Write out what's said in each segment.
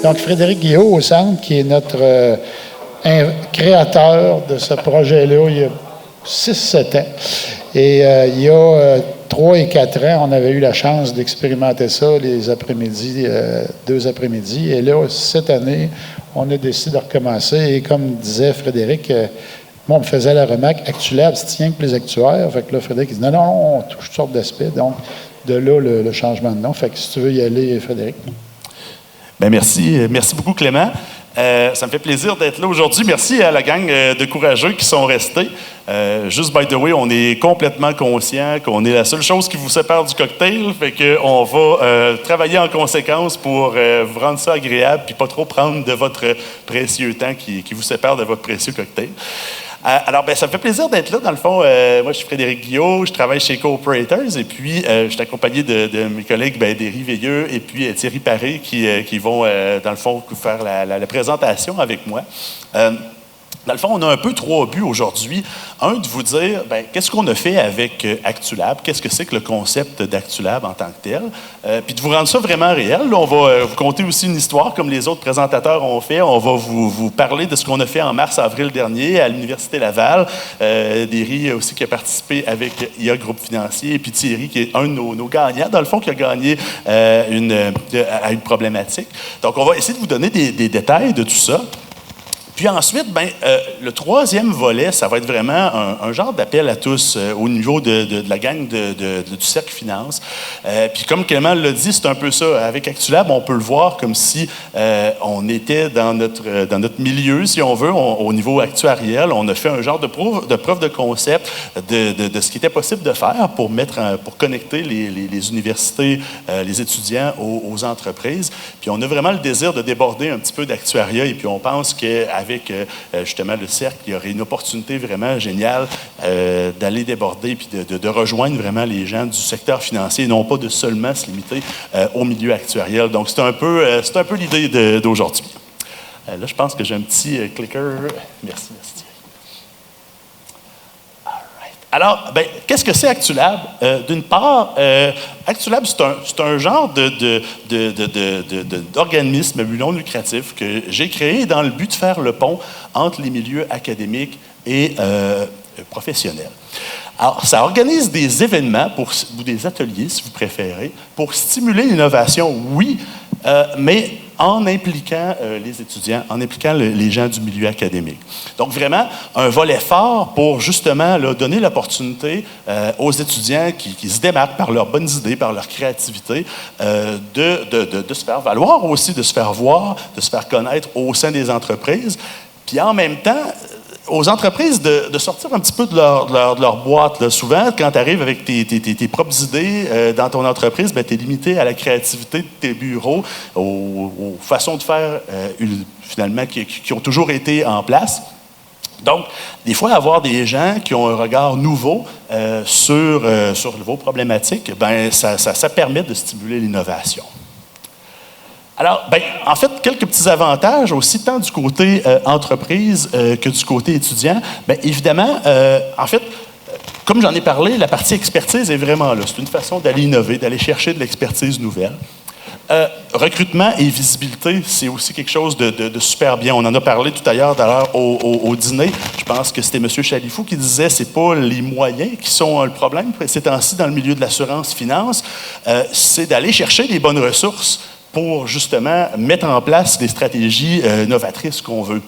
Donc, Frédéric Guillot au centre, qui est notre créateur de ce projet-là il y a 6-7 ans. Et il y a 3 et 4 ans, on avait eu la chance d'expérimenter ça les après-midi, 2 après-midi. Et là, cette année, on a décidé de recommencer. Et comme disait Frédéric, moi, on me faisait la remarque, ActuLab, c'est tient que les actuaires. Fait que là, Frédéric, il dit non, on touche toutes sortes d'aspects. Donc, de là, le changement de nom. Fait que si tu veux y aller, Frédéric. Bien, merci. Merci beaucoup, Clément. Ça me fait plaisir d'être là aujourd'hui. Merci à la gang de courageux qui sont restés. Juste by the way, on est complètement conscient qu'on est la seule chose qui vous sépare du cocktail. Fait qu'on va travailler en conséquence pour vous rendre ça agréable puis pas trop prendre de votre précieux temps qui vous sépare de votre précieux cocktail. Alors, ça me fait plaisir d'être là. Dans le fond, moi, je suis Frédéric Guillot, je travaille chez Cooperators et puis je suis accompagné de mes collègues Déry Veilleux et puis Thierry Paré qui vont, dans le fond, faire la présentation avec moi. Dans le fond, on a un peu 3 buts aujourd'hui. Un, de vous dire, qu'est-ce qu'on a fait avec ActuLab? Qu'est-ce que c'est que le concept d'ActuLab en tant que tel? Puis de vous rendre ça vraiment réel. Là, on va vous conter aussi une histoire, comme les autres présentateurs ont fait. On va vous parler de ce qu'on a fait en mars-avril dernier à l'Université Laval. Déry aussi qui a participé avec IA Groupe Financier. Et puis Thierry, qui est un de nos gagnants, dans le fond, qui a gagné à une problématique. Donc, on va essayer de vous donner des détails de tout ça. Puis ensuite, le 3e volet, ça va être vraiment un genre d'appel à tous au niveau de la gang du Cercle Finance. Puis comme Clément l'a dit, c'est un peu ça. Avec ActuLab, on peut le voir comme si on était dans notre milieu, si on veut, au niveau actuariel. On a fait un genre de preuve de concept de ce qui était possible de faire pour connecter les universités, les étudiants aux entreprises. Puis on a vraiment le désir de déborder un petit peu d'actuariat et puis on pense qu'avec justement le cercle, il y aurait une opportunité vraiment géniale d'aller déborder puis de rejoindre vraiment les gens du secteur financier et non pas de seulement se limiter au milieu actuariel. Donc, c'est un peu l'idée d'aujourd'hui. Là, je pense que j'ai un petit clicker. Merci. Alors, qu'est-ce que c'est ActuLab? D'une part, ActuLab, c'est un genre d'organisme à but non lucratif que j'ai créé dans le but de faire le pont entre les milieux académiques et professionnels. Alors, ça organise des événements ou des ateliers, si vous préférez, pour stimuler l'innovation, oui, mais en impliquant les étudiants, en impliquant les gens du milieu académique. Donc, vraiment, un volet fort pour, justement, donner l'opportunité aux étudiants qui se démarquent par leurs bonnes idées, par leur créativité, de se faire valoir aussi, de se faire voir, de se faire connaître au sein des entreprises. Puis, en même temps, aux entreprises de sortir un petit peu de leur boîte. Là. Souvent, quand tu arrives avec tes propres idées dans ton entreprise, tu es limité à la créativité de tes bureaux, aux façons de faire, finalement, qui ont toujours été en place. Donc, des fois, avoir des gens qui ont un regard nouveau sur vos problématiques, ça permet de stimuler l'innovation. Alors, en fait, quelques petits avantages aussi, tant du côté entreprise que du côté étudiant. Évidemment, en fait, comme j'en ai parlé, la partie expertise est vraiment là. C'est une façon d'aller innover, d'aller chercher de l'expertise nouvelle. Recrutement et visibilité, c'est aussi quelque chose de super bien. On en a parlé tout à l'heure au dîner. Je pense que c'était M. Chalifou qui disait que ce n'est pas les moyens qui sont le problème ces temps-ci dans le milieu de l'assurance-finance, c'est d'aller chercher les bonnes ressources pour justement mettre en place des stratégies novatrices qu'on veut.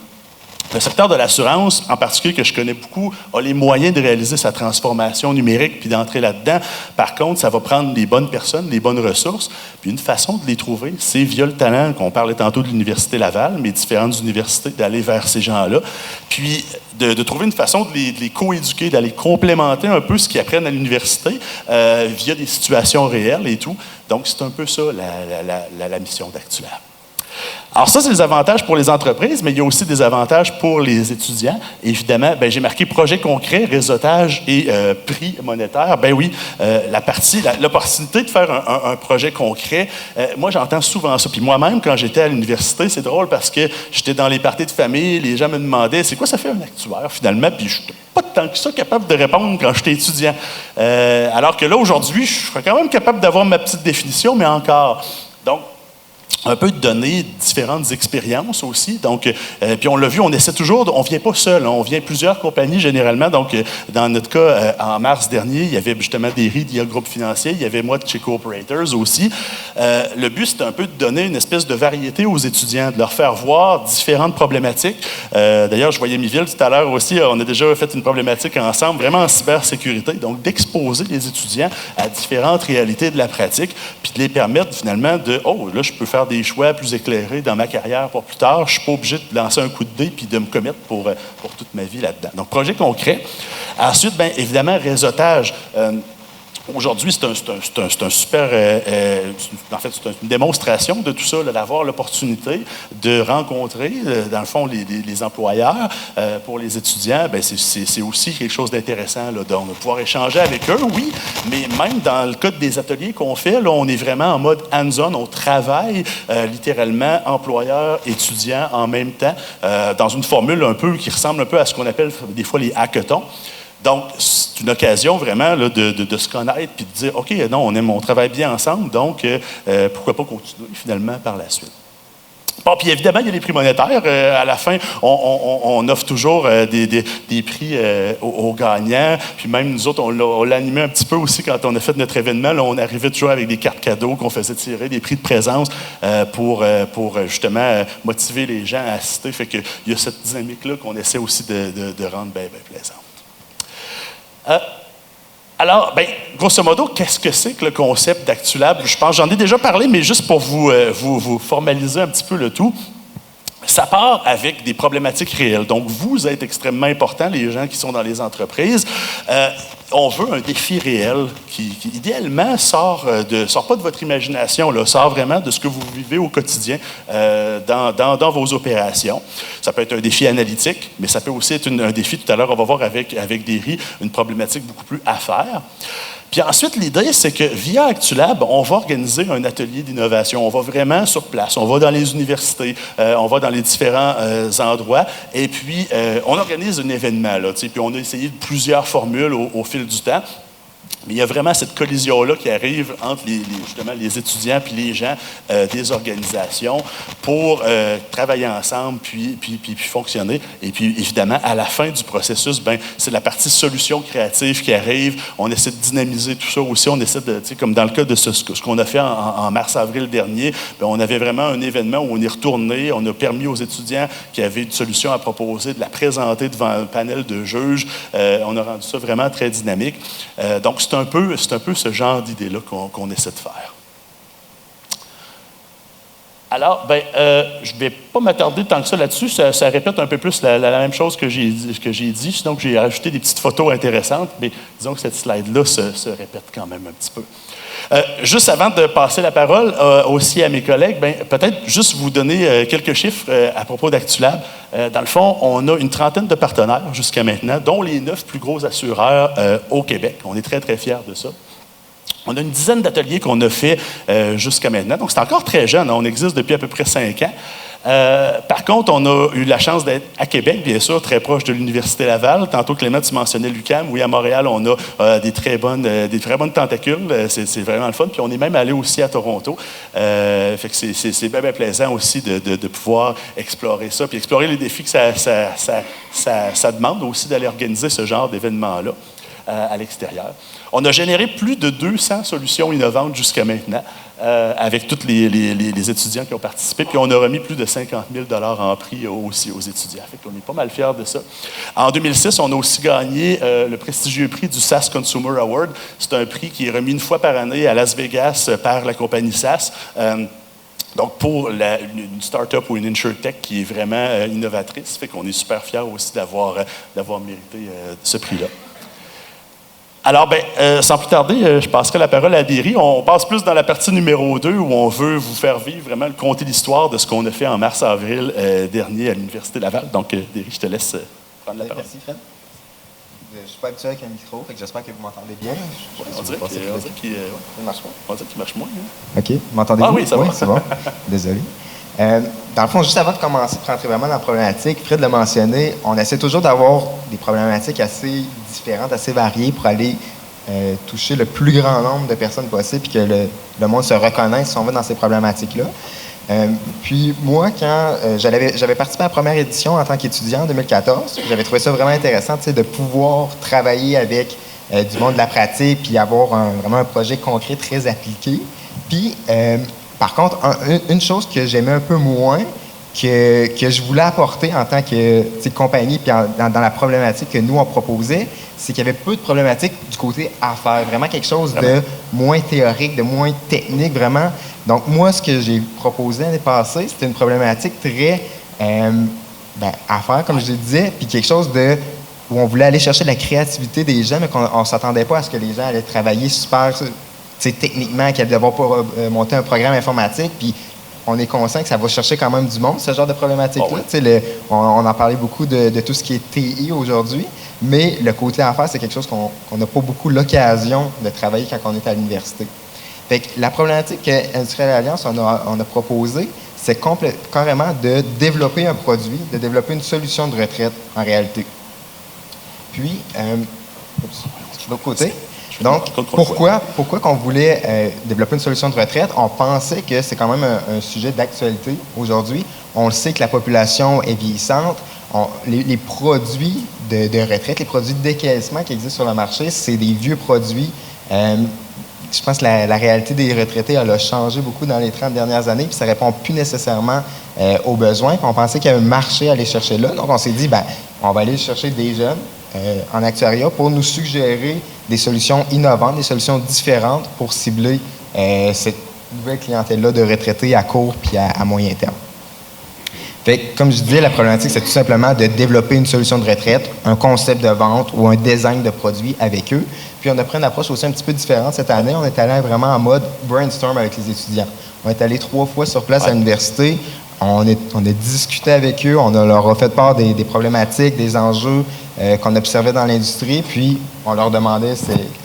Le secteur de l'assurance, en particulier, que je connais beaucoup, a les moyens de réaliser sa transformation numérique puis d'entrer là-dedans. Par contre, ça va prendre les bonnes personnes, les bonnes ressources. Puis une façon de les trouver, c'est via le talent, qu'on parlait tantôt de l'Université Laval, mais différentes universités, d'aller vers ces gens-là. Puis de trouver une façon de les co-éduquer, d'aller complémenter un peu ce qu'ils apprennent à l'université via des situations réelles et tout. Donc, c'est un peu ça la mission d'ActuLab. Alors ça, c'est les avantages pour les entreprises, mais il y a aussi des avantages pour les étudiants. Évidemment, j'ai marqué projet concret, réseautage et prix monétaire. Oui, l'opportunité de faire un projet concret, moi, j'entends souvent ça. Puis moi-même, quand j'étais à l'université, c'est drôle parce que j'étais dans les parties de famille, les gens me demandaient, c'est quoi ça fait un actuaire, finalement? Puis je n'étais pas tant que ça capable de répondre quand j'étais étudiant. Alors que là, aujourd'hui, je serais quand même capable d'avoir ma petite définition, mais encore. Donc, un peu de donner différentes expériences aussi. Donc, puis on l'a vu, on essaie toujours, on ne vient pas seul, on vient plusieurs compagnies généralement. Donc, dans notre cas, en mars dernier, il y avait justement Derry d'IA Groupe Financier, il y avait moi de chez Cooperators aussi. Le but, c'était un peu de donner une espèce de variété aux étudiants, de leur faire voir différentes problématiques. D'ailleurs, je voyais Miville tout à l'heure aussi, on a déjà fait une problématique ensemble, vraiment en cybersécurité. Donc, d'exposer les étudiants à différentes réalités de la pratique, puis de les permettre finalement de, oh, là, je peux faire des choix plus éclairés dans ma carrière pour plus tard. Je ne suis pas obligé de lancer un coup de dé puis de me commettre pour toute ma vie là-dedans. Donc, projet concret. Ensuite, bien évidemment, réseautage. Aujourd'hui, c'est un super... en fait, c'est une démonstration de tout ça, d'avoir l'opportunité de rencontrer, dans le fond, les employeurs. Pour les étudiants, bien, c'est aussi quelque chose d'intéressant, là, de pouvoir échanger avec eux, oui, mais même dans le cas des ateliers qu'on fait, là, on est vraiment en mode hands-on, on travaille littéralement employeur-étudiant en même temps, dans une formule un peu qui ressemble un peu à ce qu'on appelle des fois les hackathons. Donc, c'est une occasion vraiment là, de se connaître puis de dire, OK, non, on travaille bien ensemble, donc pourquoi pas continuer finalement par la suite. Bon, puis évidemment, il y a les prix monétaires. À la fin, on offre toujours des prix aux gagnants. Puis même nous autres, on l'a animé un petit peu aussi quand on a fait notre événement. Là, on arrivait toujours avec des cartes cadeaux qu'on faisait tirer, des prix de présence pour justement motiver les gens à assister. Fait qu'il y a cette dynamique-là qu'on essaie aussi de rendre bien plaisante. Alors, bien, grosso modo, qu'est-ce que c'est que le concept d'ActuLab? Je pense, j'en ai déjà parlé, mais juste pour vous formaliser un petit peu le tout, ça part avec des problématiques réelles. Donc, vous êtes extrêmement important, les gens qui sont dans les entreprises. On veut un défi réel qui idéalement, sort pas de votre imagination, là, sort vraiment de ce que vous vivez au quotidien dans vos opérations. Ça peut être un défi analytique, mais ça peut aussi être un défi, tout à l'heure, on va voir avec Derry, une problématique beaucoup plus à faire. Puis ensuite, l'idée, c'est que via ActuLab, on va organiser un atelier d'innovation. On va vraiment sur place. On va dans les universités, on va dans les différents endroits. Et puis, on organise un événement, là, puis on a essayé plusieurs formules au fil du temps. Mais il y a vraiment cette collision-là qui arrive entre justement les étudiants puis les gens des organisations pour travailler ensemble puis fonctionner. Et puis, évidemment, à la fin du processus, ben, c'est la partie solution créative qui arrive. On essaie de dynamiser tout ça aussi. On essaie de, comme dans le cas de ce qu'on a fait en mars-avril dernier, ben, on avait vraiment un événement où on est retourné. On a permis aux étudiants qui avaient une solution à proposer de la présenter devant un panel de juges. On a rendu ça vraiment très dynamique. Donc, c'est un peu ce genre d'idée-là qu'on essaie de faire. Alors, je ne vais pas m'attarder tant que ça là-dessus. Ça répète un peu plus la même chose que j'ai dit. Donc, j'ai rajouté des petites photos intéressantes, mais disons que cette slide-là se répète quand même un petit peu. Juste avant de passer la parole aussi à mes collègues, peut-être juste vous donner quelques chiffres à propos d'ActuLab. Dans le fond, on a une trentaine de partenaires jusqu'à maintenant, dont les 9 plus gros assureurs au Québec. On est très, très fiers de ça. On a une dizaine d'ateliers qu'on a fait jusqu'à maintenant. Donc, c'est encore très jeune. On existe depuis à peu près 5 ans. Par contre, on a eu la chance d'être à Québec, bien sûr, très proche de l'Université Laval. Tantôt, Clément, tu mentionnais l'UQAM. Oui, à Montréal, on a des très bonnes tentacules. C'est vraiment le fun. Puis on est même allé aussi à Toronto. Fait que c'est bien plaisant aussi de pouvoir explorer ça, puis explorer les défis que ça demande aussi d'aller organiser ce genre d'événement-là à l'extérieur. On a généré plus de 200 solutions innovantes jusqu'à maintenant avec tous les étudiants qui ont participé. Puis on a remis plus de 50 000 $ en prix aussi aux étudiants. Fait qu'on est pas mal fiers de ça. En 2006, on a aussi gagné le prestigieux prix du SAS Consumer Award. C'est un prix qui est remis une fois par année à Las Vegas par la compagnie SAS. Donc, pour une start-up ou une insurtech qui est vraiment innovatrice, fait qu'on est super fiers aussi d'avoir mérité ce prix-là. Alors, sans plus tarder, je passerai la parole à Derry. On passe plus dans la partie numéro 2 où on veut vous faire vivre vraiment conter l'histoire de ce qu'on a fait en mars-avril dernier à l'Université Laval. Donc, Derry, je te laisse prendre la parole. Merci, Fred. Je ne suis pas habitué avec un micro, fait que j'espère que vous m'entendez bien. On dirait qu'il marche pas. On dirait qu'il marche moins. Hein? OK. M'entendez-vous? Ah oui, ça va. C'est bon. Désolé. Dans le fond, juste avant de commencer, de rentrer vraiment dans la problématique, Fred l'a mentionné, on essaie toujours d'avoir des problématiques assez différentes, assez variées pour aller toucher le plus grand nombre de personnes possible et que le monde se reconnaisse si on va dans ces problématiques-là. Puis moi, quand j'avais participé à la première édition en tant qu'étudiant en 2014, j'avais trouvé ça vraiment intéressant de pouvoir travailler avec du monde de la pratique puis avoir vraiment un projet concret très appliqué. Puis, par contre, une chose que j'aimais un peu moins, que je voulais apporter en tant que compagnie, puis dans la problématique que nous, on proposait, c'est qu'il y avait peu de problématiques du côté affaires. Vraiment quelque chose de moins théorique, de moins technique, vraiment. Donc, moi, ce que j'ai proposé l'année passée, c'était une problématique très affaires, comme je le disais, puis quelque chose où on voulait aller chercher de la créativité des gens, mais qu'on ne s'attendait pas à ce que les gens allaient travailler super techniquement, qu'ils allaient devoir monter un programme informatique, puis on est conscient que ça va chercher quand même du monde, ce genre de problématique-là. On en parlait beaucoup de tout ce qui est TI aujourd'hui, mais le côté affaires, c'est quelque chose qu'on n'a pas beaucoup l'occasion de travailler quand on est à l'université. Fait que la problématique qu'Industrielle Alliance on a proposée, c'est carrément de développer un produit, de développer une solution de retraite en réalité. Puis, de l'autre côté, donc, pourquoi qu'on voulait développer une solution de retraite? On pensait que c'est quand même un sujet d'actualité aujourd'hui. On le sait que la population est vieillissante. Les produits de retraite, les produits de décaissement qui existent sur le marché, c'est des vieux produits. Je pense que la réalité des retraités, elle a changé beaucoup dans les 30 dernières années, puis ça ne répond plus nécessairement aux besoins. Puis on pensait qu'il y avait un marché à aller chercher là. Donc, on s'est dit, on va aller chercher des jeunes en actuariat pour nous suggérer des solutions innovantes, des solutions différentes pour cibler cette nouvelle clientèle-là de retraités à court puis à moyen terme. Fait que, comme je disais, la problématique, c'est tout simplement de développer une solution de retraite, un concept de vente ou un design de produit avec eux. Puis on a pris une approche aussi un petit peu différente cette année. On est allé vraiment en mode brainstorm avec les étudiants. On est allé 3 fois sur place à l'université. On a discuté avec eux, leur a fait part des problématiques, des enjeux qu'on observait dans l'industrie, puis on leur demandait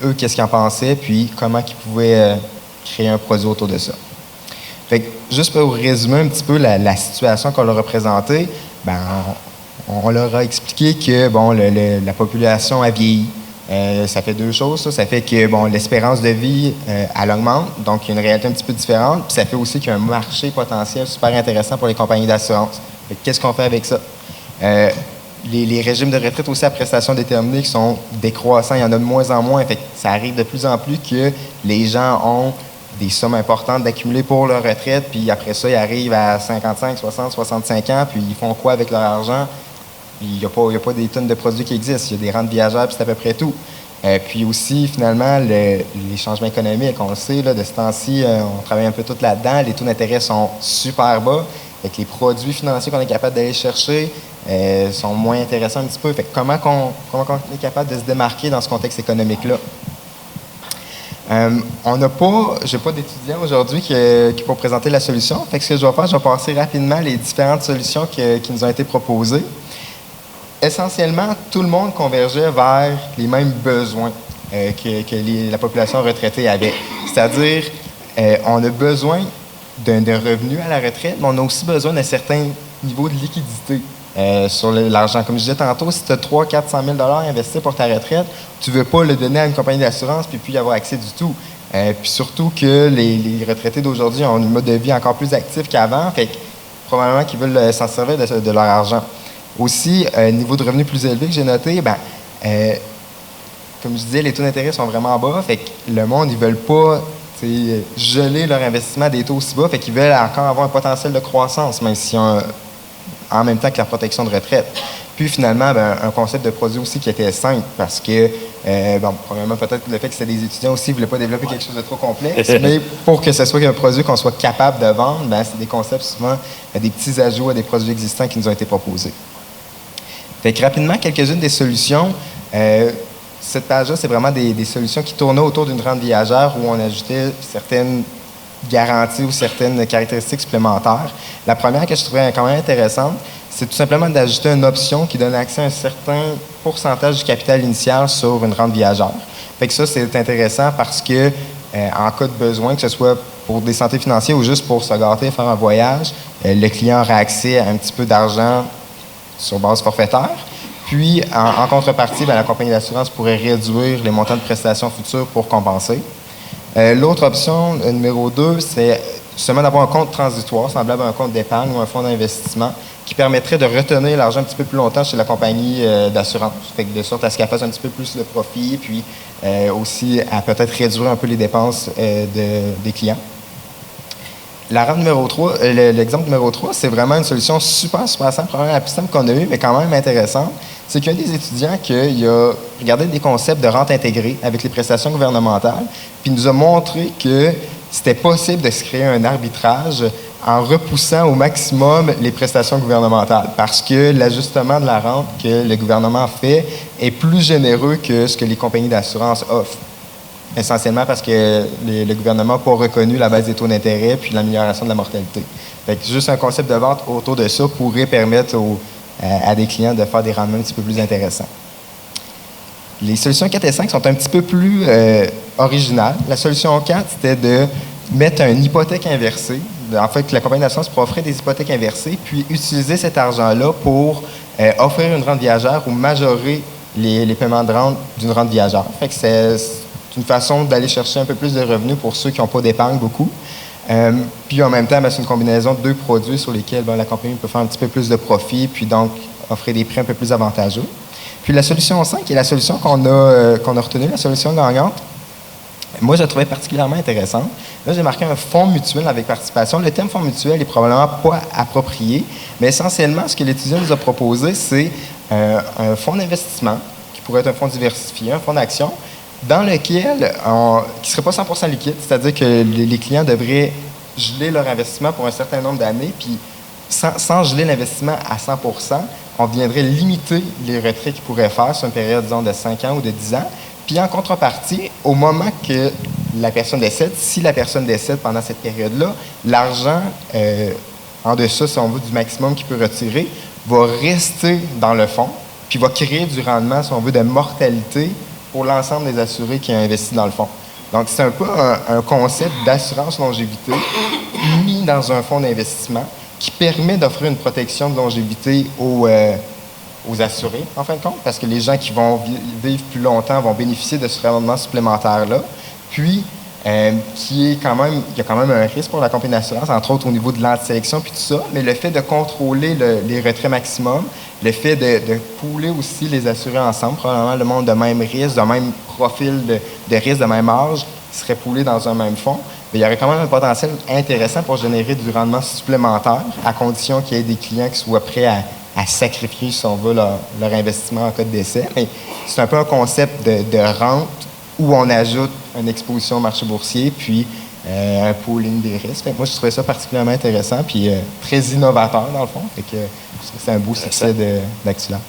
eux qu'est-ce qu'ils en pensaient, puis comment ils pouvaient créer un produit autour de ça. Fait que, juste pour résumer un petit peu la situation qu'on leur a présentée, on leur a expliqué que la population a vieilli. Ça fait 2 choses. Ça fait que l'espérance de vie, elle augmente, donc il y a une réalité un petit peu différente. Puis ça fait aussi qu'il y a un marché potentiel super intéressant pour les compagnies d'assurance. Qu'est-ce qu'on fait avec ça? Les régimes de retraite aussi à prestations déterminées qui sont décroissants, il y en a de moins en moins. Fait que ça arrive de plus en plus que les gens ont des sommes importantes d'accumuler pour leur retraite, puis après ça, ils arrivent à 55, 60, 65 ans, puis ils font quoi avec leur argent? Il n'y a pas des tonnes de produits qui existent. Il y a des rentes viagères, puis c'est à peu près tout. Puis aussi, finalement, les changements économiques, on le sait, de ce temps-ci, on travaille un peu tout là-dedans. Les taux d'intérêt sont super bas. Fait que les produits financiers qu'on est capable d'aller chercher sont moins intéressants un petit peu. Fait que comment on est capable de se démarquer dans ce contexte économique-là? J'ai pas d'étudiants aujourd'hui qui vont présenter la solution. Fait que ce que je vais faire, je vais passer rapidement les différentes solutions qui nous ont été proposées. Essentiellement, tout le monde convergeait vers les mêmes besoins que la population retraitée avait. C'est-à-dire, on a besoin d'un revenu à la retraite, mais on a aussi besoin d'un certain niveau de liquidité sur l'argent. Comme je disais tantôt, si tu as 300 400 000 $ investis pour ta retraite, tu ne veux pas le donner à une compagnie d'assurance puis y avoir accès du tout. Puis surtout que les retraités d'aujourd'hui ont un mode de vie encore plus actif qu'avant, fait que probablement qu'ils veulent s'en servir de leur argent. Aussi, niveau de revenu plus élevé que j'ai noté, comme je disais, les taux d'intérêt sont vraiment bas, fait que le monde, ils ne veulent pas geler leur investissement à des taux aussi bas, fait qu'ils veulent encore avoir un potentiel de croissance, même si en même temps que la protection de retraite. Puis finalement, un concept de produit aussi qui était simple, parce que, probablement peut-être le fait que c'était des étudiants aussi, ils ne voulaient pas développer quelque chose de trop complexe, mais pour que ce soit un produit qu'on soit capable de vendre, c'est des concepts souvent, des petits ajouts à des produits existants qui nous ont été proposés. Fait que rapidement, quelques-unes des solutions. Cette page-là, c'est vraiment des solutions qui tournaient autour d'une rente viagère où on ajoutait certaines garanties ou certaines caractéristiques supplémentaires. La première que je trouvais quand même intéressante, c'est tout simplement d'ajouter une option qui donne accès à un certain pourcentage du capital initial sur une rente viagère. Fait que ça, c'est intéressant parce que, en cas de besoin, que ce soit pour des santé financières ou juste pour se gâter, faire un voyage, le client aura accès à un petit peu d'argent sur base forfaitaire. Puis, en contrepartie, la compagnie d'assurance pourrait réduire les montants de prestations futures pour compenser. L'autre option, numéro 2, c'est seulement d'avoir un compte transitoire, semblable à un compte d'épargne ou un fonds d'investissement, qui permettrait de retenir l'argent un petit peu plus longtemps chez la compagnie d'assurance, fait que de sorte à ce qu'elle fasse un petit peu plus de profit, puis aussi à peut-être réduire un peu les dépenses des clients. La rampe numéro 3, l'exemple numéro 3, c'est vraiment une solution super simple, probablement la plus simple qu'on a eue, mais quand même intéressante. C'est qu'il y a des étudiants qui a regardé des concepts de rente intégrée avec les prestations gouvernementales, puis nous a montré que c'était possible de se créer un arbitrage en repoussant au maximum les prestations gouvernementales, parce que l'ajustement de la rente que le gouvernement fait est plus généreux que ce que les compagnies d'assurance offrent. Essentiellement parce que le gouvernement n'a pas reconnu la baisse des taux d'intérêt puis l'amélioration de la mortalité. Fait que juste un concept de vente autour de ça pourrait permettre à des clients de faire des rendements un petit peu plus intéressants. Les solutions 4 et 5 sont un petit peu plus originales. La solution 4, c'était de mettre une hypothèque inversée. En fait, la compagnie d'assurance pourrait offrir des hypothèques inversées, puis utiliser cet argent-là pour offrir une rente viagère ou majorer les paiements de rente d'une rente viagère. Fait que c'est une façon d'aller chercher un peu plus de revenus pour ceux qui n'ont pas d'épargne beaucoup. Puis en même temps, c'est une combinaison de deux produits sur lesquels la compagnie peut faire un petit peu plus de profit, puis donc offrir des prix un peu plus avantageux. Puis la solution 5 est la solution qu'on a retenue, la solution gagnante. Moi, je la trouvais particulièrement intéressante. Là, j'ai marqué un fonds mutuel avec participation. Le thème fonds mutuel est probablement pas approprié, mais essentiellement, ce que l'étudiant nous a proposé, c'est un fonds d'investissement, qui pourrait être un fonds diversifié, un fonds d'action, dans lequel, qui ne serait pas 100% liquide, c'est-à-dire que les clients devraient geler leur investissement pour un certain nombre d'années, puis sans geler l'investissement à 100%, on viendrait limiter les retraits qu'ils pourraient faire sur une période, disons, de 5 ans ou de 10 ans. Puis en contrepartie, au moment que la personne décède, si la personne décède pendant cette période-là, l'argent en deçà, si on veut, du maximum qu'il peut retirer, va rester dans le fonds, puis va créer du rendement, si on veut, de mortalité pour l'ensemble des assurés qui ont investi dans le fonds. Donc, c'est un peu un concept d'assurance longévité mis dans un fonds d'investissement qui permet d'offrir une protection de longévité aux assurés, en fin de compte, parce que les gens qui vont vivre plus longtemps vont bénéficier de ce rendement supplémentaire-là. Puis, il y a quand même un risque pour la compagnie d'assurance, entre autres au niveau de l'antisélection puis tout ça, mais le fait de contrôler les retraits maximum, le fait de pooler aussi les assurés ensemble, probablement le monde de même risque, de même profil de risque, de même âge, serait poolé dans un même fonds, mais il y aurait quand même un potentiel intéressant pour générer du rendement supplémentaire, à condition qu'il y ait des clients qui soient prêts à sacrifier, si on veut, leur investissement en cas de décès. Mais c'est un peu un concept de rente où on ajoute une exposition au marché boursier, puis un pooling des risques. Moi, je trouvais ça particulièrement intéressant, puis très innovateur, dans le fond. Fait que je trouve que c'est un beau succès d'Actula.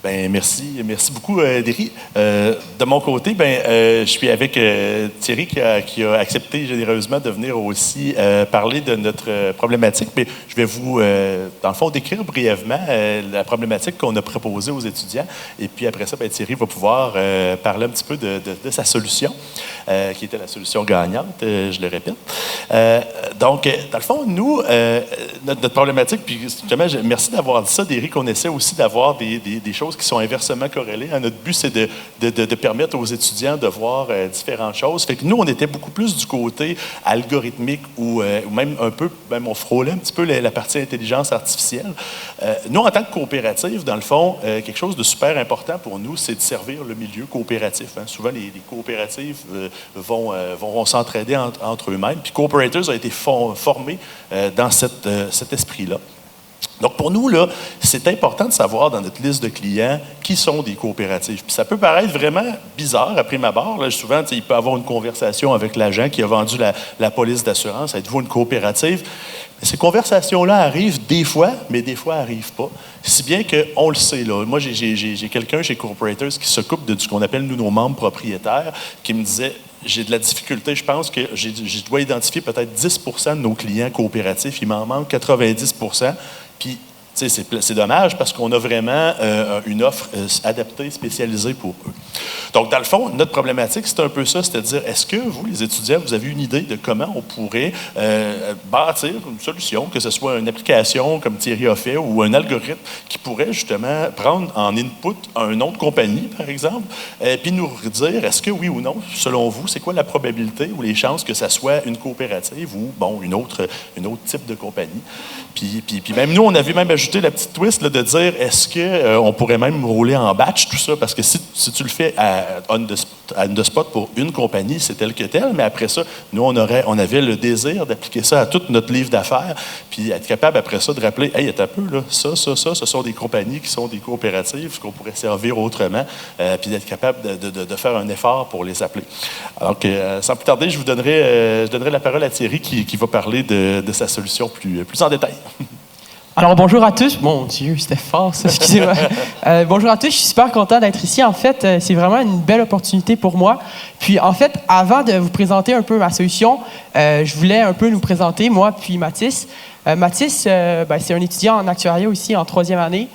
Bien, merci beaucoup, Derry. De mon côté, je suis avec Thierry qui a accepté généreusement de venir aussi parler de notre problématique. Mais je vais vous, dans le fond, décrire brièvement la problématique qu'on a proposée aux étudiants. Et puis après ça, Thierry va pouvoir parler un petit peu de sa solution, qui était la solution gagnante, je le répète. Donc, dans le fond, nous, notre problématique, puis justement, merci d'avoir dit ça, Derry, qu'on essaie aussi d'avoir des choses qui sont inversement corrélées. Notre but, c'est de permettre aux étudiants de voir différentes choses. Fait que nous, on était beaucoup plus du côté algorithmique ou même un peu, même on frôlait un petit peu la partie intelligence artificielle. Nous, en tant que coopérative, dans le fond, quelque chose de super important pour nous, c'est de servir le milieu coopératif. Souvent, les coopératives vont s'entraider entre eux-mêmes. Puis Cooperators a été formé dans cet esprit-là. Donc, pour nous, là, c'est important de savoir dans notre liste de clients qui sont des coopératives. Puis ça peut paraître vraiment bizarre à prime abord. Là, souvent, il peut y avoir une conversation avec l'agent qui a vendu la police d'assurance. Êtes-vous une coopérative? Mais ces conversations-là arrivent des fois, mais des fois n'arrivent pas. Si bien qu'on le sait. Là. Moi, j'ai quelqu'un chez Cooperators qui s'occupe de ce qu'on appelle, nous, nos membres propriétaires, qui me disait... J'ai de la difficulté, je pense que je dois identifier peut-être 10 % de nos clients coopératifs. Il m'en manque 90 %. Puis, c'est dommage parce qu'on a vraiment une offre adaptée, spécialisée pour eux. Donc, dans le fond, notre problématique, c'est un peu ça, c'est-à-dire, est-ce que vous, les étudiants, vous avez une idée de comment on pourrait bâtir une solution, que ce soit une application comme Thierry a fait ou un algorithme qui pourrait justement prendre en input un nom de compagnie, par exemple, puis nous dire, est-ce que oui ou non, selon vous, c'est quoi la probabilité ou les chances que ça soit une coopérative ou, bon, une autre type de compagnie. Puis même nous, on avait même ajouté la petite twist là, de dire, est-ce qu'on pourrait même rouler en batch tout ça, parce que si tu le fais on the spot pour une compagnie, c'est tel que tel, mais après ça, nous, on avait le désir d'appliquer ça à tout notre livre d'affaires, puis être capable après ça de rappeler, hey, attends un peu, là, ça, ce sont des compagnies qui sont des coopératives qu'on pourrait servir autrement, puis d'être capable de faire un effort pour les appeler. Alors que, sans plus tarder, je donnerai la parole à Thierry qui va parler de sa solution plus en détail. Alors, bonjour à tous. Mon Dieu, c'était fort, ça, excusez-moi. Bonjour à tous, je suis super content d'être ici. En fait, c'est vraiment une belle opportunité pour moi. Puis, en fait, avant de vous présenter un peu ma solution, je voulais un peu nous présenter, moi puis Mathis. Mathis, c'est un étudiant en actuariat aussi, en 3e année.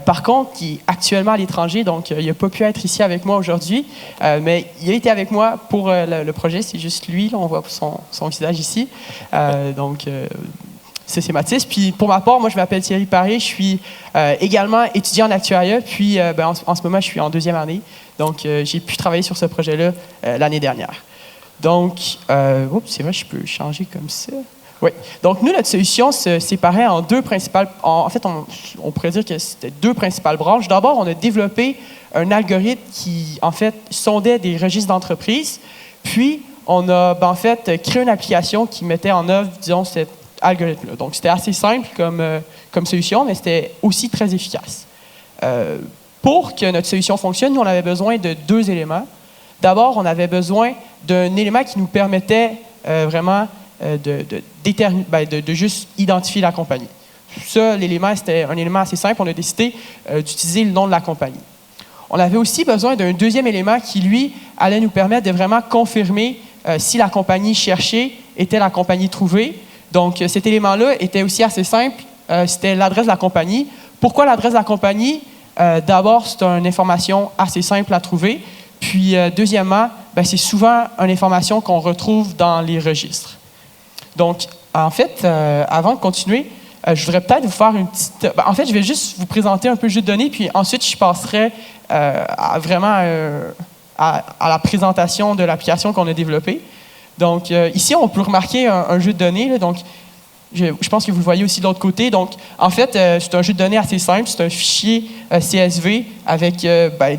Par contre, qui est actuellement à l'étranger, donc il n'a pas pu être ici avec moi aujourd'hui. Mais il a été avec moi pour le projet. C'est juste lui, là, on voit son visage ici. Ça, c'est Mathis. Puis pour ma part, moi, je m'appelle Thierry Paré. Je suis également étudiant en actuariat. Puis en ce moment, je suis en 2e année. Donc, j'ai pu travailler sur ce projet-là l'année dernière. Donc, c'est vrai, je peux changer comme ça. Oui. Donc, nous, notre solution se séparait en deux principales... En fait, on pourrait dire que c'était deux principales branches. D'abord, on a développé un algorithme qui, en fait, sondait des registres d'entreprises. Puis, on a, créé une application qui mettait en œuvre, disons, cet algorithme-là. Donc, c'était assez simple comme solution, mais c'était aussi très efficace. Pour que notre solution fonctionne, nous, on avait besoin de deux éléments. D'abord, on avait besoin d'un élément qui nous permettait vraiment de juste identifier la compagnie. Ça, l'élément, c'était un élément assez simple. On a décidé d'utiliser le nom de la compagnie. On avait aussi besoin d'un deuxième élément qui, lui, allait nous permettre de vraiment confirmer si la compagnie cherchée était la compagnie trouvée. Donc, cet élément-là était aussi assez simple. C'était l'adresse de la compagnie. Pourquoi l'adresse de la compagnie? D'abord, c'est une information assez simple à trouver. Puis, deuxièmement, c'est souvent une information qu'on retrouve dans les registres. Donc, en fait, avant de continuer, je voudrais peut-être vous faire une petite... en fait, je vais juste vous présenter un peu le jeu de données, puis ensuite, je passerai à la présentation de l'application qu'on a développée. Donc, ici, on peut remarquer un jeu de données. Là, donc, je pense que vous le voyez aussi de l'autre côté. Donc, en fait, c'est un jeu de données assez simple. C'est un fichier CSV avec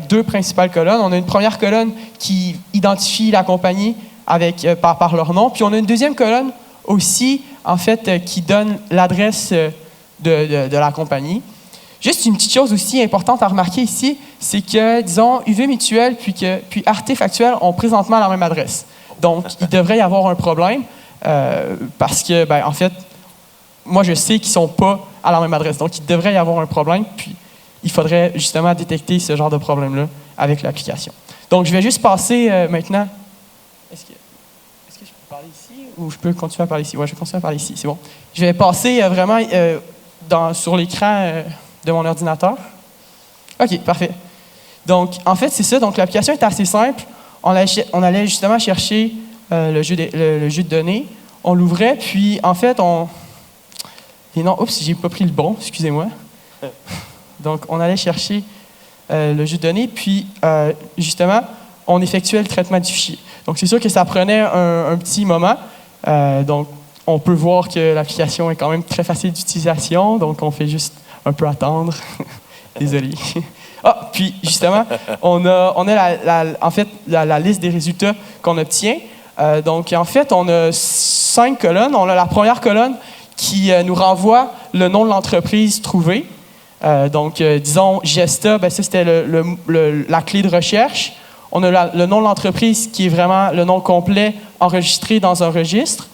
deux principales colonnes. On a une première colonne qui identifie la compagnie par leur nom. Puis, on a une deuxième colonne aussi, en fait, qui donne l'adresse de la compagnie. Juste une petite chose aussi importante à remarquer ici, c'est que, disons, UV Mutuel puis Arte Factuel ont présentement la même adresse. Donc, il devrait y avoir un problème parce que, en fait, moi, je sais qu'ils ne sont pas à la même adresse. Donc, il devrait y avoir un problème, puis il faudrait justement détecter ce genre de problème-là avec l'application. Donc, je vais juste passer maintenant... Est-ce que je peux parler ici ou je peux continuer à parler ici? Oui, je vais continuer à parler ici, c'est bon. Je vais passer vraiment sur l'écran de mon ordinateur. OK, parfait. Donc, en fait, c'est ça. Donc, l'application est assez simple. On allait justement chercher le jeu de données. On l'ouvrait, puis en fait, et non, oups, j'ai pas pris le bon, excusez-moi. Donc, on allait chercher le jeu de données, puis justement, on effectuait le traitement du fichier. Donc, c'est sûr que ça prenait un petit moment. Donc, on peut voir que l'application est quand même très facile d'utilisation, donc on fait juste un peu attendre. Désolé. Ah, puis justement, on a en fait la liste des résultats qu'on obtient. Donc, en fait, on a 5 colonnes. On a la première colonne qui nous renvoie le nom de l'entreprise trouvée. Donc, disons, Gesta, ça, c'était la clé de recherche. On a le nom de l'entreprise qui est vraiment le nom complet enregistré dans un registre.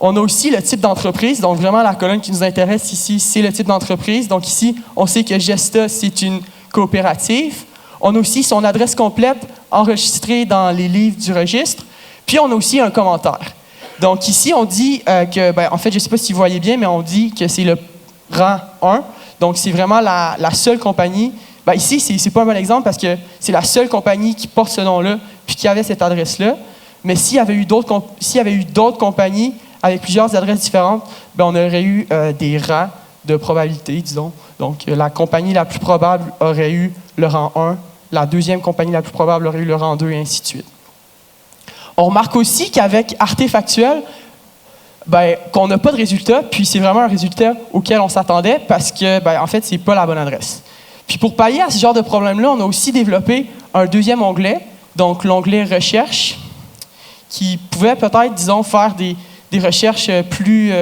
On a aussi le type d'entreprise. Donc, vraiment, la colonne qui nous intéresse ici, c'est le type d'entreprise. Donc, ici, on sait que Gesta, c'est une coopérative. On a aussi son adresse complète enregistrée dans les livres du registre. Puis, on a aussi un commentaire. Donc, ici, on dit que, en fait, je ne sais pas si vous voyez bien, mais on dit que c'est le rang 1. Donc, c'est vraiment la seule compagnie Ben ici, c'est pas un bon exemple parce que c'est la seule compagnie qui porte ce nom-là puis qui avait cette adresse-là. Mais s'il y avait eu d'autres compagnies avec plusieurs adresses différentes, ben on aurait eu des rangs de probabilité, disons. Donc, la compagnie la plus probable aurait eu le rang 1, la deuxième compagnie la plus probable aurait eu le rang 2, et ainsi de suite. On remarque aussi qu'avec Artefactuel, ben, qu'on n'a pas de résultat, puis c'est vraiment un résultat auquel on s'attendait parce que, ben, en fait, c'est pas la bonne adresse. Puis pour pallier à ce genre de problème-là, on a aussi développé un deuxième onglet, donc l'onglet « Recherche », qui pouvait peut-être, disons, faire des recherches plus,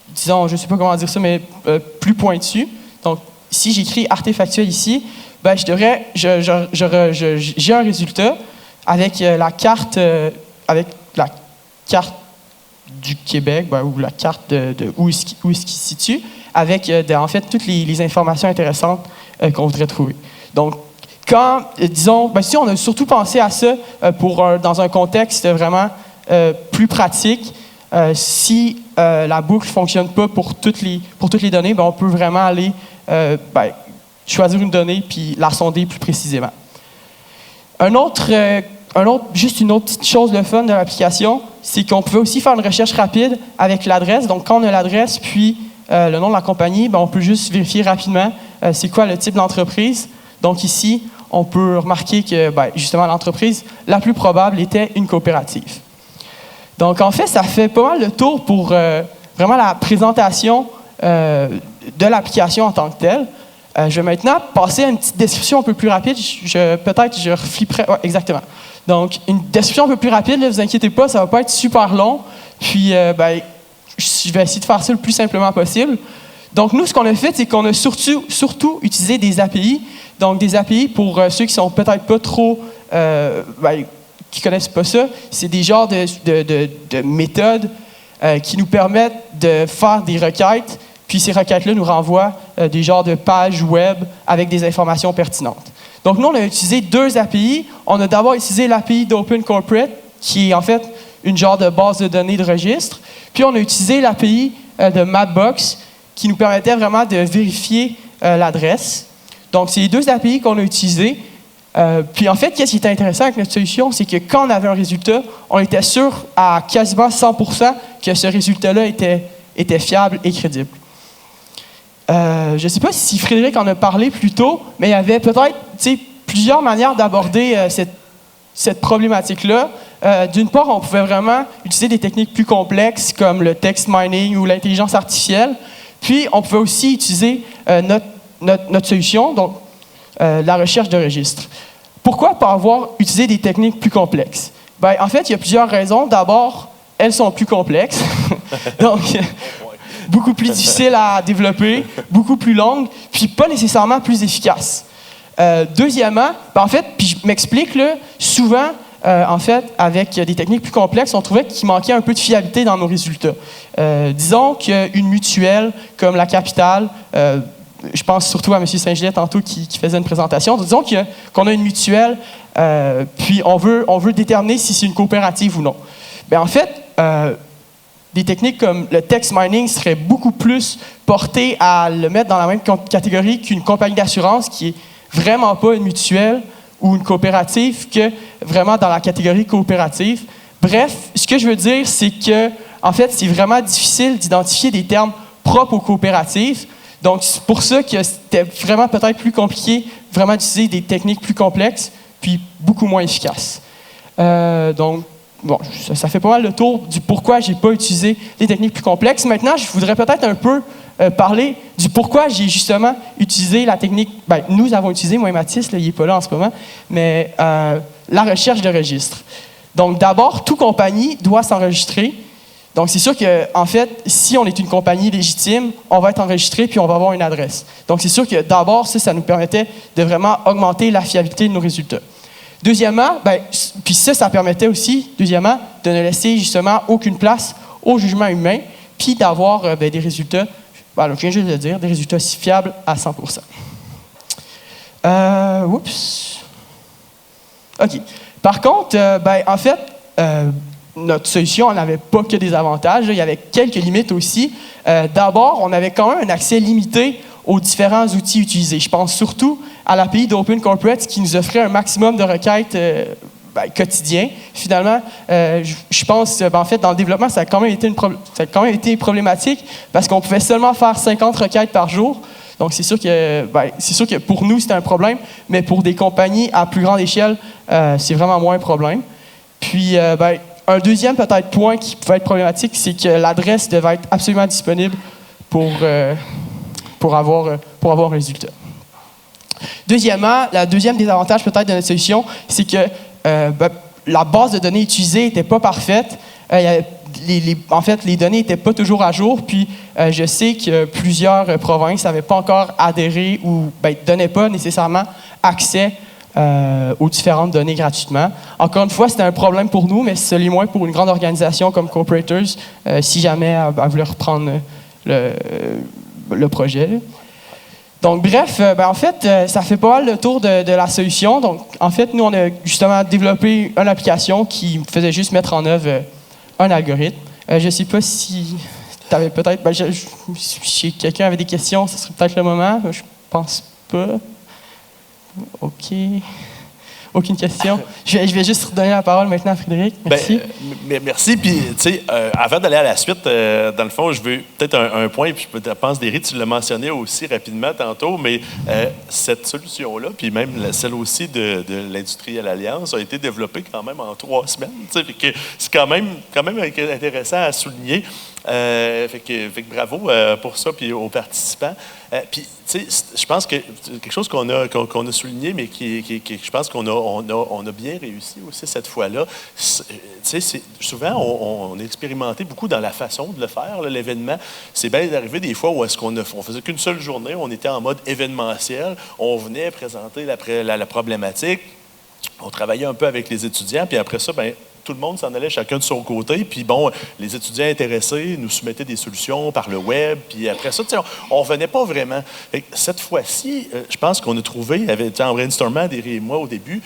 disons, je ne sais pas comment dire ça, mais plus pointues. Donc, si j'écris Artefactuel ici, ben, j'ai un résultat avec la carte du Québec, ben, ou la carte de où est-ce qu'il se situe, avec en fait toutes les informations intéressantes qu'on voudrait trouver. Donc, quand, disons, ben, si on a surtout pensé à ça dans un contexte vraiment plus pratique, si la boucle ne fonctionne pas pour toutes les données, ben, on peut vraiment aller choisir une donnée puis la sonder plus précisément. Juste une autre petite chose de fun de l'application, c'est qu'on pouvait aussi faire une recherche rapide avec l'adresse. Donc, quand on a l'adresse puis le nom de la compagnie, ben, on peut juste vérifier rapidement c'est quoi le type d'entreprise. Donc ici, on peut remarquer que ben, justement l'entreprise la plus probable était une coopérative. Donc en fait, ça fait pas mal le tour pour vraiment la présentation de l'application en tant que telle. Je vais maintenant passer à une petite description un peu plus rapide. Peut-être je reflipperai. Ouais, exactement. Donc, une description un peu plus rapide, ne vous inquiétez pas, ça ne va pas être super long. Puis, je vais essayer de faire ça le plus simplement possible. Donc, nous, ce qu'on a fait, c'est qu'on a surtout utilisé des API. Donc, des API, pour ceux qui ne sont peut-être pas trop... qui ne connaissent pas ça, c'est des genres de méthodes qui nous permettent de faire des requêtes. Puis ces requêtes-là nous renvoient des genres de pages web avec des informations pertinentes. Donc nous, on a utilisé deux API. On a d'abord utilisé l'API d'Open Corporate, qui est en fait une genre de base de données de registre. Puis on a utilisé l'API de Mapbox, qui nous permettait vraiment de vérifier l'adresse. Donc c'est les deux API qu'on a utilisées. Puis en fait, qu'est-ce qui était intéressant avec notre solution, c'est que quand on avait un résultat, on était sûr à quasiment 100% que ce résultat-là était fiable et crédible. Je ne sais pas si Frédéric en a parlé plus tôt, mais il y avait peut-être plusieurs manières d'aborder cette problématique-là. D'une part, on pouvait vraiment utiliser des techniques plus complexes comme le text mining ou l'intelligence artificielle. Puis, on pouvait aussi utiliser notre solution, donc la recherche de registres. Pourquoi pas avoir utilisé des techniques plus complexes? Ben, en fait, il y a plusieurs raisons. D'abord, elles sont plus complexes. Donc, beaucoup plus difficiles à développer, beaucoup plus longues, puis pas nécessairement plus efficaces. Deuxièmement, ben, en fait, puis je m'explique, là, souvent, en fait, avec des techniques plus complexes, on trouvait qu'il manquait un peu de fiabilité dans nos résultats. Disons qu'une mutuelle comme la Capitale, je pense surtout à M. Saint-Gelais tantôt qui faisait une présentation. Disons qu'on a une mutuelle, puis on veut déterminer si c'est une coopérative ou non. Bien, en fait, des techniques comme le text mining seraient beaucoup plus portées à le mettre dans la même catégorie qu'une compagnie d'assurance qui est vraiment pas une mutuelle ou une coopérative que vraiment dans la catégorie coopérative. Bref, ce que je veux dire, c'est que en fait, c'est vraiment difficile d'identifier des termes propres aux coopératives. Donc, c'est pour ça que c'était vraiment peut-être plus compliqué vraiment d'utiliser des techniques plus complexes puis beaucoup moins efficaces. Donc, bon, ça fait pas mal le tour du pourquoi j'ai pas utilisé des techniques plus complexes. Maintenant, je voudrais peut-être un peu parler du pourquoi j'ai justement utilisé la technique. Ben, nous avons utilisé, moi et Mathis, là, il n'est pas là en ce moment, mais la recherche de registres. Donc, d'abord, toute compagnie doit s'enregistrer. Donc, c'est sûr que, en fait, si on est une compagnie légitime, on va être enregistré puis on va avoir une adresse. Donc, c'est sûr que d'abord, ça nous permettait de vraiment augmenter la fiabilité de nos résultats. Deuxièmement, puis ça permettait aussi, deuxièmement, de ne laisser justement aucune place au jugement humain, puis d'avoir des résultats, je viens juste de le dire, des résultats si fiables à 100%. Oups. OK. Par contre, en fait, notre solution n'avait pas que des avantages. Il y avait quelques limites aussi. D'abord, on avait quand même un accès limité aux différents outils utilisés. Je pense surtout à l'API d'Open Corporate qui nous offrait un maximum de requêtes quotidien. Finalement, je pense, en fait, dans le développement, ça a quand même été problématique parce qu'on pouvait seulement faire 50 requêtes par jour. Donc, c'est sûr que pour nous, c'était un problème, mais pour des compagnies à plus grande échelle, c'est vraiment moins un problème. Puis, un deuxième peut-être point qui pouvait être problématique, c'est que l'adresse devait être absolument disponible pour avoir un résultat. Deuxièmement, le deuxième désavantage peut-être de notre solution, c'est que la base de données utilisée n'était pas parfaite. En fait, les données n'étaient pas toujours à jour. Puis, je sais que plusieurs provinces n'avaient pas encore adhéré ou ne donnaient pas nécessairement accès aux différentes données gratuitement. Encore une fois, c'était un problème pour nous, mais c'est moins pour une grande organisation comme Corporators, si jamais elle voulait reprendre le projet. Donc, bref, en fait, ça fait pas mal le tour de la solution. Donc, en fait, nous, on a justement développé une application qui faisait juste mettre en œuvre un algorithme. Je ne sais pas si tu avais peut-être... si quelqu'un avait des questions, ce serait peut-être le moment. Je pense pas. OK. Aucune question. Je vais juste redonner la parole maintenant à Frédéric. Merci. Merci. Puis, tu sais, avant d'aller à la suite, dans le fond, je veux peut-être un point, puis je pense, Derry, tu l'as mentionné aussi rapidement tantôt, mais cette solution-là, puis même celle aussi de l'Industrielle Alliance, a été développée quand même en 3 semaines. Tu sais, que c'est quand même intéressant à souligner. Fait que bravo pour ça, puis aux participants. Puis, tu sais, je pense que quelque chose qu'on a souligné, mais je pense qu'on a bien réussi aussi cette fois-là. Tu sais, souvent, on a expérimenté beaucoup dans la façon de le faire, là, l'événement. C'est bien d'arriver des fois où est-ce qu'on faisait qu'une seule journée, on était en mode événementiel, on venait présenter la problématique, on travaillait un peu avec les étudiants, puis après ça, bien, tout le monde s'en allait chacun de son côté. Puis bon, les étudiants intéressés nous soumettaient des solutions par le web. Puis après ça, on ne venait pas vraiment. Cette fois-ci, je pense qu'on a trouvé, en brainstormant, Derry et moi, au début,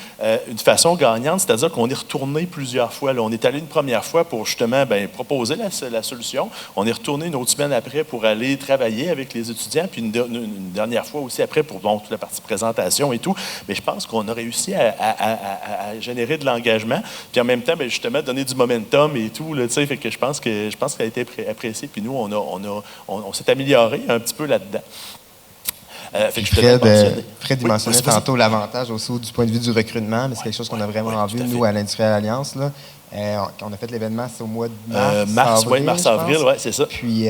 une façon gagnante, c'est-à-dire qu'on est retourné plusieurs fois. Là. On est allé une première fois pour justement proposer la solution. On est retourné une autre semaine après pour aller travailler avec les étudiants. Puis une dernière fois aussi après pour toute la partie présentation et tout. Mais je pense qu'on a réussi à générer de l'engagement. Puis en même temps, justement, donner du momentum et tout, là, fait que je pense qu'elle a été appréciée. Puis nous, on s'est amélioré un petit peu là-dedans. Fred mentionnait tantôt l'avantage aussi du point de vue du recrutement, mais c'est quelque chose qu'on a vraiment vu, nous, à l'Industrielle Alliance. Là. On a fait l'événement, c'est au mois de mars-avril, oui, c'est ça. Puis,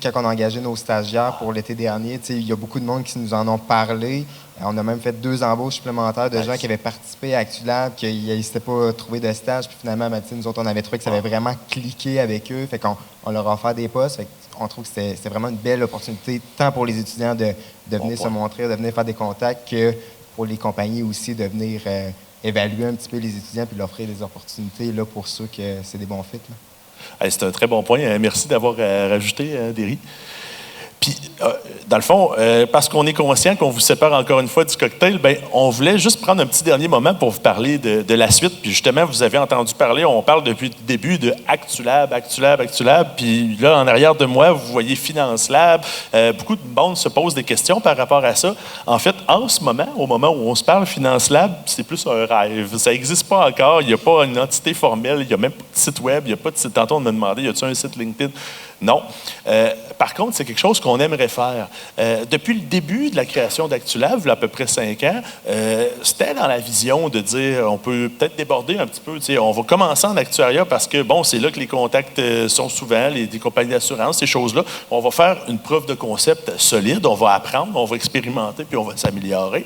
quand on a engagé nos stagiaires pour l'été dernier, il y a beaucoup de monde qui nous en ont parlé. On a même fait 2 embauches supplémentaires de gens qui avaient participé à ActuLab, qui n'hésitaient pas à trouver de stage. Puis finalement, nous autres, on avait trouvé que ça avait vraiment cliqué avec eux. Fait qu'on leur a offert des postes. Fait qu'on trouve que c'était vraiment une belle opportunité, tant pour les étudiants de venir se montrer, de venir faire des contacts, que pour les compagnies aussi de venir évaluer un petit peu les étudiants puis leur offrir des opportunités là, pour ceux que c'est des bons fits. C'est un très bon point. Merci d'avoir rajouté, Derry. Puis, dans le fond, parce qu'on est conscient qu'on vous sépare encore une fois du cocktail, bien, on voulait juste prendre un petit dernier moment pour vous parler de la suite. Puis justement, vous avez entendu parler, on parle depuis le début de ActuLab. Puis là, en arrière de moi, vous voyez FinanceLab. Beaucoup de monde se pose des questions par rapport à ça. En fait, en ce moment, au moment où on se parle, FinanceLab, c'est plus un rêve. Ça n'existe pas encore. Il n'y a pas une entité formelle. Il n'y a même pas de site web. Il n'y a pas de site. Tantôt, on m'a demandé, y a-t-il un site LinkedIn? Non. Par contre, c'est quelque chose qu'on aimerait faire. Depuis le début de la création d'ActuLab, il y a à peu près 5 ans, c'était dans la vision de dire on peut peut-être déborder un petit peu. On va commencer en actuariat parce que, bon, c'est là que les contacts sont souvent, des compagnies d'assurance, ces choses-là. On va faire une preuve de concept solide, on va apprendre, on va expérimenter, puis on va s'améliorer.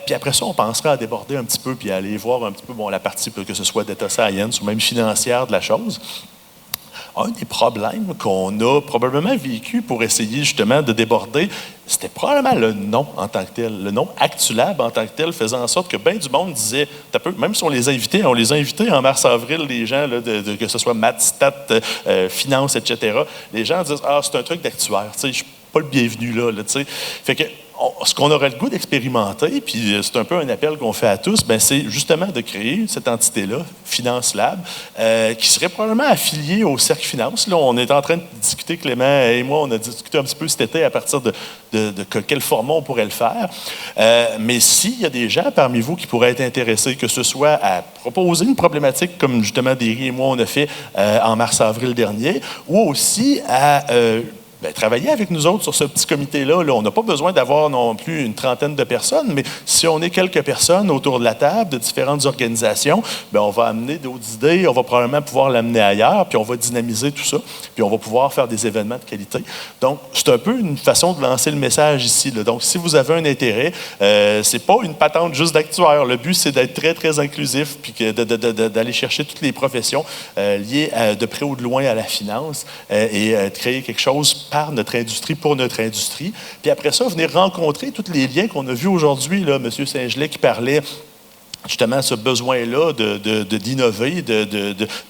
Puis après ça, on pensera à déborder un petit peu puis à aller voir un petit peu la partie, que ce soit data science ou même financière de la chose. Un des problèmes qu'on a probablement vécu pour essayer justement de déborder, c'était probablement le nom en tant que tel. Le nom ActuLab en tant que tel faisait en sorte que bien du monde disait, même si on les a invités en mars-avril, les gens, là, que ce soit maths, stats, finance, etc., les gens disent « Ah, c'est un truc d'actuaire, je ne suis pas le bienvenu là. » Fait que ce qu'on aurait le goût d'expérimenter, puis c'est un peu un appel qu'on fait à tous, ben c'est justement de créer cette entité-là, Finance Lab, qui serait probablement affiliée au Cercle Finance. Là, on est en train de discuter, Clément et moi, on a discuté un petit peu cet été à partir de quel format on pourrait le faire. Mais s'il y a des gens parmi vous qui pourraient être intéressés, que ce soit à proposer une problématique comme justement Derry et moi on a fait en mars-avril dernier, ou aussi à travailler avec nous autres sur ce petit comité-là. Là, on n'a pas besoin d'avoir non plus une trentaine de personnes, mais si on est quelques personnes autour de la table de différentes organisations, bien, on va amener d'autres idées, on va probablement pouvoir l'amener ailleurs, puis on va dynamiser tout ça, puis on va pouvoir faire des événements de qualité. Donc, c'est un peu une façon de lancer le message ici. Là. Donc, si vous avez un intérêt, c'est pas une patente juste d'actuaire. Le but, c'est d'être très, très inclusif, puis d'aller chercher toutes les professions liées de près ou de loin à la finance et de créer quelque chose par notre industrie, pour notre industrie. Puis après ça, venir rencontrer tous les liens qu'on a vus aujourd'hui. Là, M. Saint-Gelais qui parlait justement ce besoin-là d'innover,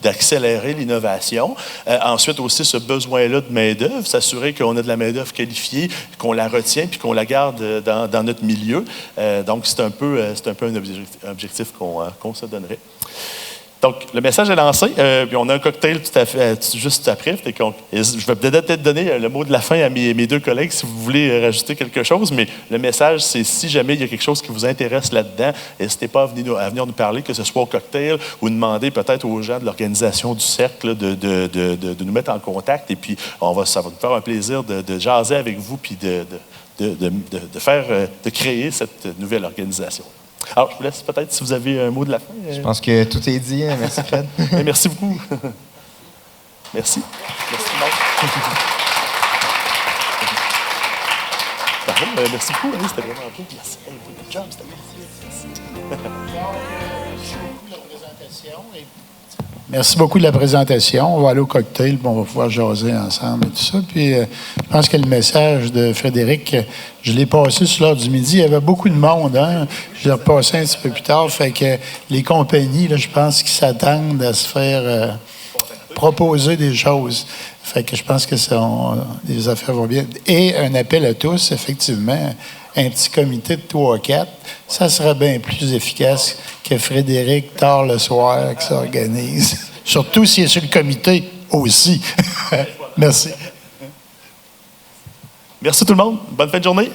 d'accélérer l'innovation. Ensuite aussi, ce besoin-là de main-d'œuvre, s'assurer qu'on a de la main-d'œuvre qualifiée, qu'on la retient puis qu'on la garde dans notre milieu. Donc, c'est un peu un objectif qu'on se donnerait. Donc, le message est lancé, puis on a un cocktail tout à fait juste après. Je vais peut-être donner le mot de la fin à mes deux collègues si vous voulez rajouter quelque chose, mais le message, c'est si jamais il y a quelque chose qui vous intéresse là-dedans, n'hésitez pas à venir nous parler, que ce soit au cocktail ou demander peut-être aux gens de l'organisation du Cercle de nous mettre en contact. Et puis, ça va nous faire un plaisir de jaser avec vous puis de créer cette nouvelle organisation. Alors, je vous laisse peut-être si vous avez un mot de la fin. Je pense que tout est dit. Merci, Fred. Merci beaucoup. Merci. Merci, Marc. Merci beaucoup, Annie, c'était vraiment bien. Merci. Good job, c'était bien. Merci beaucoup de la présentation. On va aller au cocktail, puis on va pouvoir jaser ensemble et tout ça. Puis, je pense que le message de Frédéric, je l'ai passé sur l'heure du midi. Il y avait beaucoup de monde, hein? Je l'ai repassé un petit peu plus tard. Fait que les compagnies, là, je pense qu'ils s'attendent à se faire proposer des choses. Fait que je pense que les affaires vont bien. Et un appel à tous, effectivement. Un petit comité de 3 ou 4, ça serait bien plus efficace que Frédéric, tard le soir, qui s'organise. Surtout s'il est sur le comité aussi. Merci. Merci tout le monde. Bonne fin de journée.